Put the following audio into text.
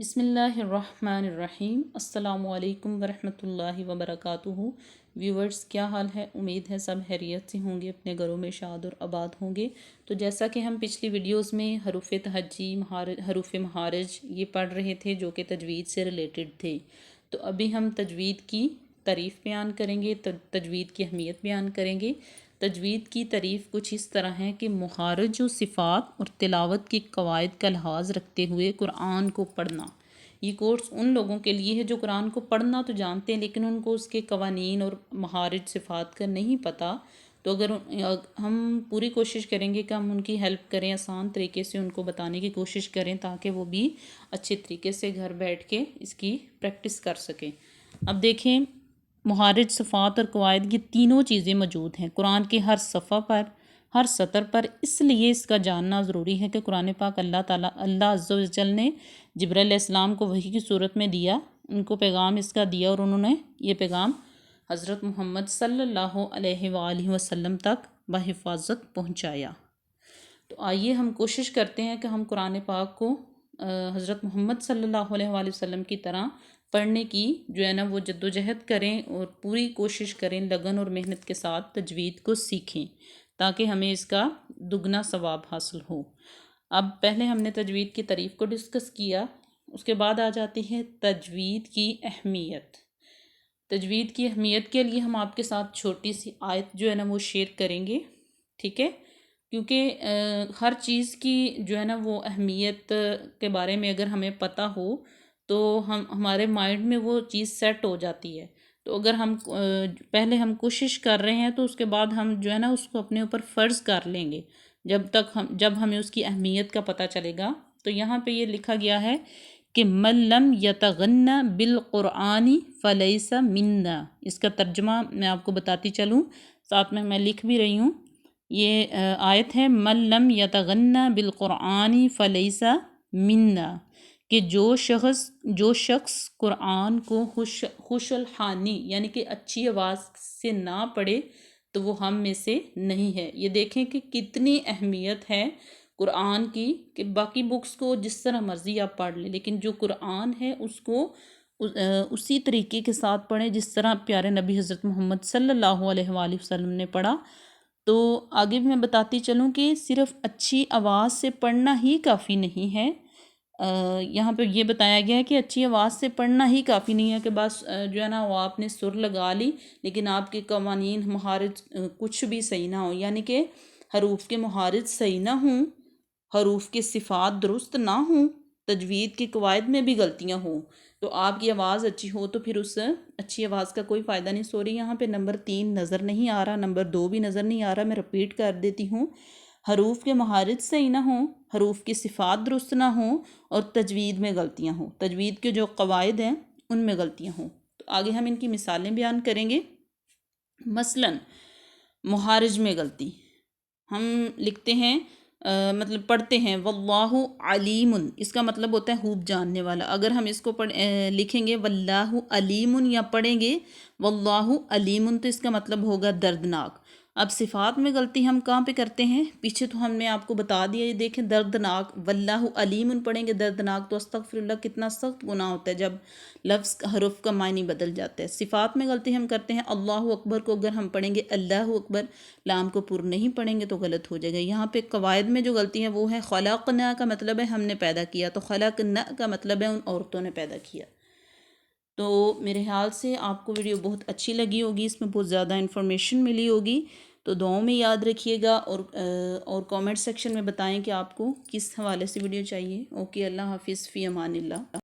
بسم اللہ الرحمن الرحیم۔ السلام علیکم ورحمۃ اللہ وبرکاتہ۔ ویورز، کیا حال ہے؟ امید ہے سب خیریت سے ہوں گے، اپنے گھروں میں شاد اور آباد ہوں گے۔ تو جیسا کہ ہم پچھلی ویڈیوز میں حروف تہجی، حروف مہارج یہ پڑھ رہے تھے جو کہ تجوید سے ریلیٹڈ تھے، تو ابھی ہم تجوید کی تعریف بیان کریں گے، تجوید کی اہمیت بیان کریں گے۔ تجوید کی تعریف کچھ اس طرح ہے کہ مخارج و صفات اور تلاوت کے قواعد کا لحاظ رکھتے ہوئے قرآن کو پڑھنا۔ یہ کورس ان لوگوں کے لیے ہے جو قرآن کو پڑھنا تو جانتے ہیں لیکن ان کو اس کے قوانین اور مخارج صفات کا نہیں پتہ۔ تو اگر ہم پوری کوشش کریں گے کہ ہم ان کی ہیلپ کریں، آسان طریقے سے ان کو بتانے کی کوشش کریں تاکہ وہ بھی اچھے طریقے سے گھر بیٹھ کے اس کی پریکٹس کر سکیں۔ اب دیکھیں، مخارج، صفات اور قواعد، یہ تینوں چیزیں موجود ہیں قرآن کے ہر صفحہ پر، ہر سطر پر۔ اس لیے اس کا جاننا ضروری ہے کہ قرآن پاک اللہ عز و جل نے جبرائیل علیہ السلام کو وحی کی صورت میں دیا، ان کو پیغام اس کا دیا اور انہوں نے یہ پیغام حضرت محمد صلی اللہ علیہ وآلہ وسلم تک بحفاظت پہنچایا۔ تو آئیے ہم کوشش کرتے ہیں کہ ہم قرآن پاک کو حضرت محمد صلی اللہ علیہ وآلہ وسلم کی طرح پڑھنے کی جو ہے نا وہ جد و جہد کریں اور پوری کوشش کریں، لگن اور محنت کے ساتھ تجوید کو سیکھیں تاکہ ہمیں اس کا دگنا ثواب حاصل ہو۔ اب پہلے ہم نے تجوید کی تعریف کو ڈسکس کیا، اس کے بعد آ جاتی ہے تجوید کی اہمیت۔ تجوید کی اہمیت کے لیے ہم آپ کے ساتھ چھوٹی سی آیت جو ہے نا وہ شیئر کریں گے، ٹھیک ہے؟ کیونکہ ہر چیز کی جو ہے نا وہ اہمیت کے بارے میں اگر ہمیں پتہ ہو تو ہمارے مائنڈ میں وہ چیز سیٹ ہو جاتی ہے۔ تو اگر ہم پہلے ہم کوشش کر رہے ہیں تو اس کے بعد ہم جو ہے نا اس کو اپنے اوپر فرض کر لیں گے جب ہمیں اس کی اہمیت کا پتہ چلے گا۔ تو یہاں پہ یہ لکھا گیا ہے کہ من لم یتغنى بالقرآن فلیس منا۔ اس کا ترجمہ میں آپ کو بتاتی چلوں، ساتھ میں لکھ بھی رہی ہوں۔ یہ آیت ہے من لم یتغنى بالقرآن فلیس منا، کہ جو شخص قرآن کو خوش الحانی یعنی کہ اچھی آواز سے نہ پڑھے تو وہ ہم میں سے نہیں ہے۔ یہ دیکھیں کہ کتنی اہمیت ہے قرآن کی، کہ باقی بکس کو جس طرح مرضی آپ پڑھ لیں لیکن جو قرآن ہے اس کو اسی طریقے کے ساتھ پڑھیں جس طرح پیارے نبی حضرت محمد صلی اللہ علیہ وآلہ وسلم نے پڑھا۔ تو آگے بھی میں بتاتی چلوں کہ صرف اچھی آواز سے پڑھنا ہی کافی نہیں ہے۔ یہاں پہ یہ بتایا گیا ہے کہ اچھی آواز سے پڑھنا ہی کافی نہیں ہے کہ بس جو ہے نا وہ آپ نے سر لگا لی لیکن آپ کے قوانین مخارج کچھ بھی صحیح نہ ہوں، یعنی کہ حروف کے مخارج صحیح نہ ہوں، حروف کے صفات درست نہ ہوں، تجوید کے قواعد میں بھی غلطیاں ہوں، تو آپ کی آواز اچھی ہو تو پھر اس اچھی آواز کا کوئی فائدہ نہیں۔ سوری، یہاں پہ نمبر 3 نظر نہیں آ رہا، نمبر 2 بھی نظر نہیں آ رہا، میں رپیٹ کر دیتی ہوں۔ حروف کے مخارج صحیح نہ ہوں، حروف کی صفات درست نہ ہوں اور تجوید میں غلطیاں ہوں، تجوید کے جو قواعد ہیں ان میں غلطیاں ہوں۔ تو آگے ہم ان کی مثالیں بیان کریں گے۔ مثلاً مخارج میں غلطی، ہم لکھتے ہیں مطلب پڑھتے ہیں واللہ علیم، اس کا مطلب ہوتا ہے خوب جاننے والا۔ اگر ہم اس کو لکھیں گے واللہ علیم یا پڑھیں گے واللہ علیم تو اس کا مطلب ہوگا دردناک۔ اب صفات میں غلطی ہم کہاں پہ کرتے ہیں؟ پیچھے تو ہم نے آپ کو بتا دیا، یہ دیکھیں دردناک، واللہ علیم پڑھیں گے دردناک تو استغفراللہ کتنا سخت گناہ ہوتا ہے جب لفظ حرف کا معنی بدل جاتا ہے۔ صفات میں غلطی ہم کرتے ہیں اللہ اکبر کو اگر ہم پڑھیں گے اللہ اکبر، لام کو پر نہیں پڑھیں گے تو غلط ہو جائے گا۔ یہاں پہ قواعد میں جو غلطی ہے وہ ہے خلقنا کا مطلب ہے ہم نے پیدا کیا، تو خلقنا کا مطلب ہے ان عورتوں نے پیدا کیا۔ تو میرے خیال سے آپ کو ویڈیو بہت اچھی لگی ہوگی، اس میں بہت زیادہ انفارمیشن ملی ہوگی، تو دعاؤں میں یاد رکھیے گا اور کامنٹ سیکشن میں بتائیں کہ آپ کو کس حوالے سے ویڈیو چاہیے۔ اوکے، اللہ حافظ، فی امان اللہ۔